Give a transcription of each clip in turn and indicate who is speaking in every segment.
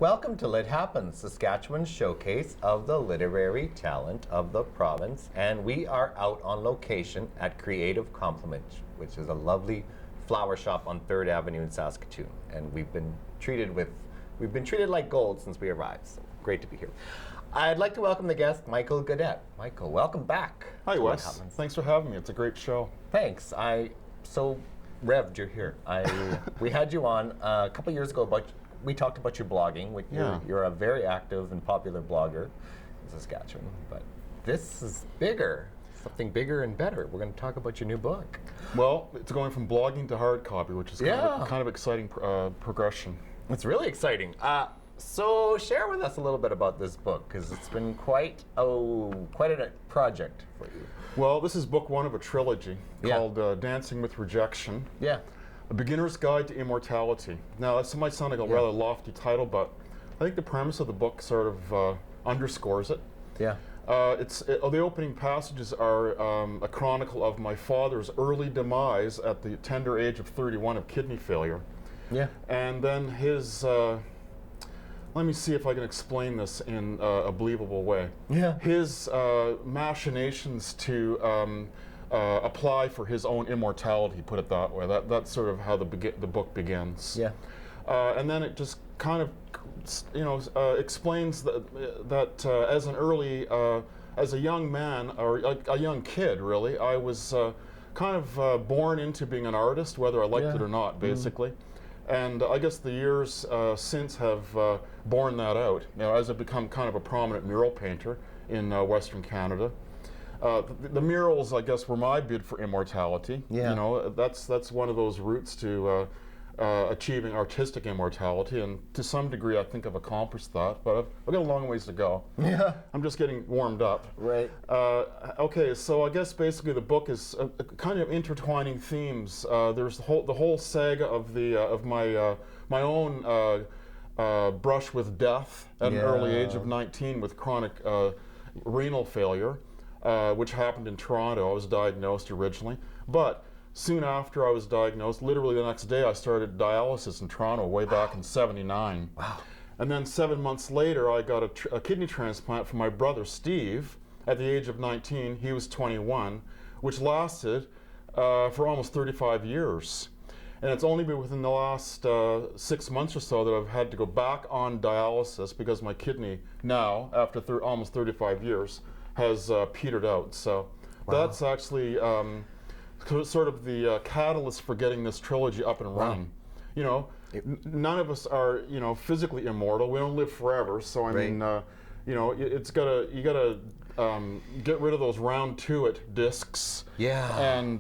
Speaker 1: Welcome to Lit Happens, Saskatchewan's showcase of the literary talent of the province. And we are out on location at Creative Complement, which is a lovely flower shop on 3rd Avenue in Saskatoon. And we've been treated like gold since we arrived. So great to be here. I'd like to welcome the guest, Michael Gaudet. Michael, welcome back.
Speaker 2: Hi, Wes. Thanks for having me. It's a great show.
Speaker 1: Thanks. So revved you're here. We had you on a couple years ago, but we talked about your blogging. You're a very active and popular blogger in Saskatchewan, but this is bigger, something bigger and better. We're going to talk about your new book.
Speaker 2: Well, it's going from blogging to hard copy, which is kind of exciting progression.
Speaker 1: It's really exciting. So share with us a little bit about this book, because it's been quite a project for you.
Speaker 2: Well, this is book one of a trilogy called Dancing with Rejection.
Speaker 1: Yeah.
Speaker 2: A Beginner's Guide to Immortality. Now, that might sound like a rather lofty title, but I think the premise of the book sort of underscores it.
Speaker 1: Yeah.
Speaker 2: The opening passages are a chronicle of my father's early demise at the tender age of 31 of kidney failure.
Speaker 1: Yeah.
Speaker 2: And then his, let me see if I can explain this in a believable way.
Speaker 1: Yeah.
Speaker 2: His machinations to apply for his own immortality, put it that way. That's sort of how the book begins.
Speaker 1: Yeah.
Speaker 2: And then it just kind of, explains that as an early, as a young man, or a young kid really, I was kind of born into being an artist, whether I liked it or not, basically. And I guess the years since have borne that out. As I've become kind of a prominent mural painter in Western Canada. The murals, I guess, were my bid for immortality.
Speaker 1: Yeah.
Speaker 2: That's one of those routes to achieving artistic immortality, and to some degree, I think I've accomplished that. But I've got a long ways to go.
Speaker 1: Yeah.
Speaker 2: I'm just getting warmed up.
Speaker 1: Right.
Speaker 2: Okay, so I guess basically the book is kind of intertwining themes. There's the whole saga of my own brush with death at an early age of 19 with chronic renal failure. Which happened in Toronto. I was diagnosed originally, but soon after I was diagnosed, literally the next day, I started dialysis in Toronto way back in '79.
Speaker 1: Wow.
Speaker 2: And then 7 months later, I got a kidney transplant from my brother Steve at the age of 19. He was 21, which lasted for almost 35 years. And it's only been within the last 6 months or so that I've had to go back on dialysis because my kidney now, after almost 35 years, has petered out. So that's actually sort of the catalyst for getting this trilogy up and running. None of us are physically immortal. We don't live forever. So I mean, you gotta get rid of those round to-it discs.
Speaker 1: Yeah.
Speaker 2: And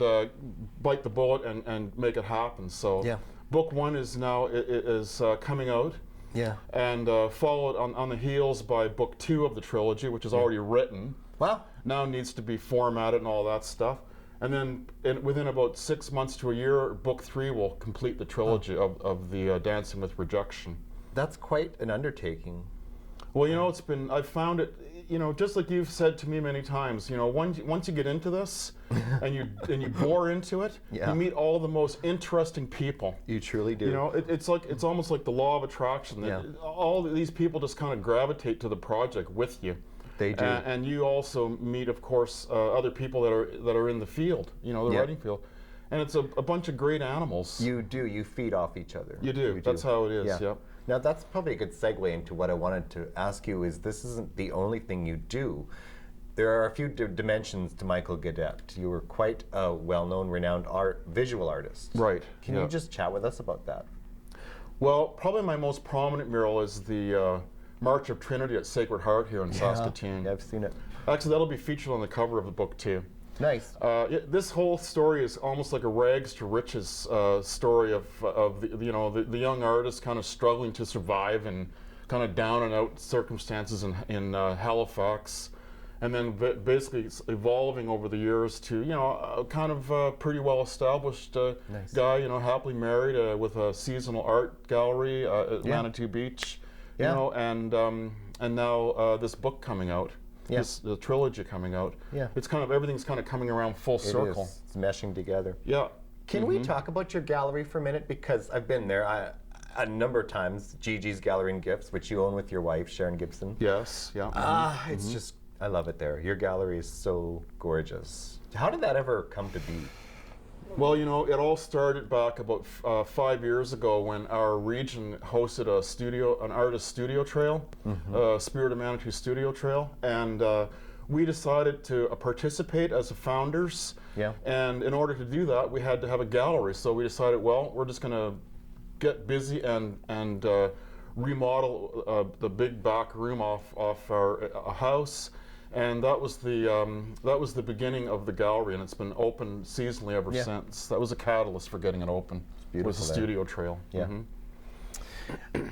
Speaker 2: bite the bullet and make it happen. So book one is now is coming out.
Speaker 1: Yeah.
Speaker 2: And followed on the heels by book two of the trilogy, which is already written.
Speaker 1: Wow.
Speaker 2: Now needs to be formatted and all that stuff. And then within about 6 months to a year, book three will complete the trilogy of the Dancing with Rejection.
Speaker 1: That's quite an undertaking.
Speaker 2: Well, I've found it, just like you've said to me many times, once you get into this and you bore into it, you meet all the most interesting people.
Speaker 1: You truly do.
Speaker 2: It's almost like the law of attraction. All these people just kind of gravitate to the project with you.
Speaker 1: They do.
Speaker 2: And you also meet, of course, other people that are in the field, the writing field. And it's a bunch of great animals.
Speaker 1: You do. You feed off each other.
Speaker 2: You do. That's how it is. Yep.
Speaker 1: Now that's probably a good segue into what I wanted to ask you. Is this isn't the only thing you do? There are a few dimensions to Michael Gaudet. You were quite a well-known, renowned visual artist.
Speaker 2: Right.
Speaker 1: Can you just chat with us about that?
Speaker 2: Well, probably my most prominent mural is the March of Trinity at Sacred Heart here in Saskatoon.
Speaker 1: Yeah, I've seen it.
Speaker 2: Actually, that'll be featured on the cover of the book too.
Speaker 1: Nice.
Speaker 2: This whole story is almost like a rags to riches story of the young artist kind of struggling to survive in kind of down and out circumstances in Halifax, and then basically evolving over the years to kind of pretty well established guy, happily married with a seasonal art gallery at Manitou Beach. And now this book coming out, the trilogy coming out.
Speaker 1: Yeah.
Speaker 2: It's kind of, everything's kind of coming around full circle.
Speaker 1: It's meshing together.
Speaker 2: Yeah.
Speaker 1: Can we talk about your gallery for a minute? Because I've been there. a number of times Gigi's Gallery and Gifts, which you own with your wife, Sharon Gibson.
Speaker 2: Yes, yeah.
Speaker 1: It's just, I love it there. Your gallery is so gorgeous. How did that ever come to be?
Speaker 2: Well, you know, it all started back about 5 years ago when our region hosted an artist studio trail, Spirit of Manitou studio trail, and we decided to participate as the founders.
Speaker 1: Yeah.
Speaker 2: And in order to do that, we had to have a gallery. So we decided, well, we're just going to get busy and remodel the big back room off our house. And that was the beginning of the gallery, and it's been open seasonally ever since. That was a catalyst for getting it open. It was the studio trail.
Speaker 1: Yeah.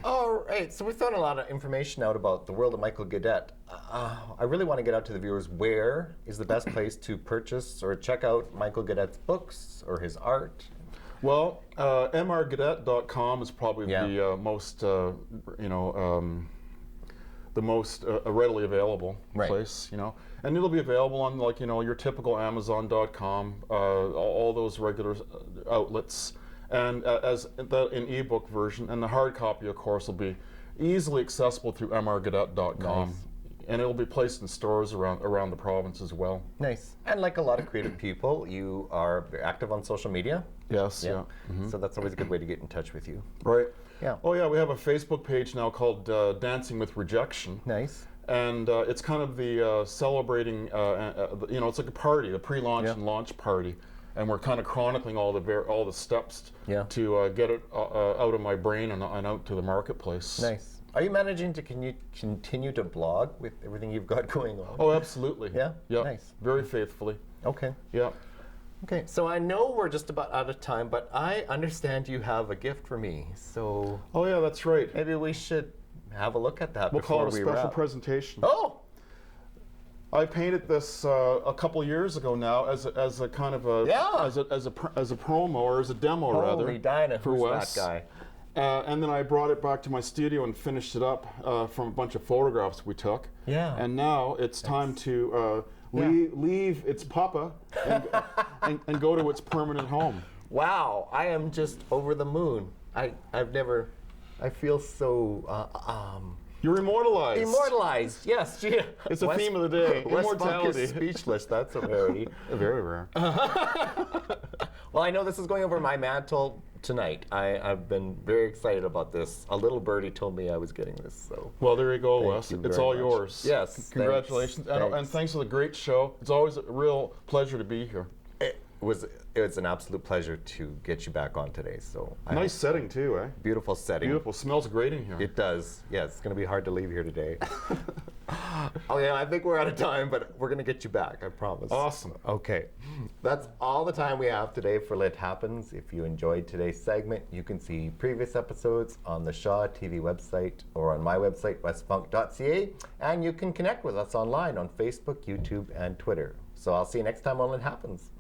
Speaker 1: All right, so we've thrown a lot of information out about the world of Michael Gaudet. I really want to get out to the viewers, where is the best place to purchase or check out Michael Gaudet's books or his art?
Speaker 2: Well, mrgaudet.com is probably the most, the most readily available place, you know, and it'll be available on, like, you know, your typical Amazon.com, all those regular outlets, and in ebook version, and the hard copy, of course, will be easily accessible through mrgaudet.com.
Speaker 1: Nice.
Speaker 2: And it'll be placed in stores around the province as well.
Speaker 1: Nice. And like a lot of creative people, you are very active on social media.
Speaker 2: Yes, yeah.
Speaker 1: So that's always a good way to get in touch with you.
Speaker 2: Right.
Speaker 1: Yeah.
Speaker 2: Oh yeah, we have a Facebook page now called Dancing with Rejection.
Speaker 1: Nice.
Speaker 2: And it's kind of the celebrating, you know, it's like a party, a pre-launch and launch party. And we're kind of chronicling all the steps to get it out of my brain and out to the marketplace.
Speaker 1: Nice. Are you managing to continue to blog with everything you've got going on?
Speaker 2: Oh, absolutely.
Speaker 1: Yeah?
Speaker 2: Yeah.
Speaker 1: Nice.
Speaker 2: Very faithfully.
Speaker 1: Okay.
Speaker 2: Yeah.
Speaker 1: Okay, so I know we're just about out of time, but I understand you have a gift for me. So
Speaker 2: Oh yeah, that's right.
Speaker 1: maybe we should have a look at that
Speaker 2: We'll
Speaker 1: before
Speaker 2: call it a
Speaker 1: we
Speaker 2: special
Speaker 1: wrap.
Speaker 2: presentation.
Speaker 1: Oh!
Speaker 2: I painted this a couple years ago now as a kind of a as a promo, or as a demo rather.
Speaker 1: Holy Dinah,
Speaker 2: for
Speaker 1: who's
Speaker 2: Wes.
Speaker 1: that guy?
Speaker 2: And then I brought it back to my studio and finished it up from a bunch of photographs we took.
Speaker 1: Yeah.
Speaker 2: And now it's time to leave its papa and go to its permanent home.
Speaker 1: Wow, I am just over the moon. I feel so
Speaker 2: You're immortalized.
Speaker 1: immortalized. Yes, gee.
Speaker 2: It's the theme of the day.
Speaker 1: Wes Funk
Speaker 2: Immortality.
Speaker 1: is speechless. That's a rarity.
Speaker 2: Very rare.
Speaker 1: Well, I know this is going over my mantle tonight. I've been very excited about this. A little birdie told me I was getting this, so.
Speaker 2: Well, there you go,
Speaker 1: Thank
Speaker 2: Wes.
Speaker 1: you
Speaker 2: It's
Speaker 1: very
Speaker 2: all
Speaker 1: much.
Speaker 2: yours.
Speaker 1: Yes,
Speaker 2: Congratulations.
Speaker 1: thanks.
Speaker 2: And thanks for the great show. It's always a real pleasure to be here.
Speaker 1: It was an absolute pleasure to get you back on today. So
Speaker 2: Nice setting too, eh?
Speaker 1: beautiful setting.
Speaker 2: Beautiful. Smells great in here.
Speaker 1: It does. Yeah, it's going to be hard to leave here today. Oh yeah, I think we're out of time, but we're going to get you back. I promise.
Speaker 2: Awesome.
Speaker 1: Okay, that's all the time we have today for Lit Happens. If you enjoyed today's segment, you can see previous episodes on the Shaw TV website or on my website, westfunk.ca, and you can connect with us online on Facebook, YouTube, and Twitter. So I'll see you next time on Lit Happens.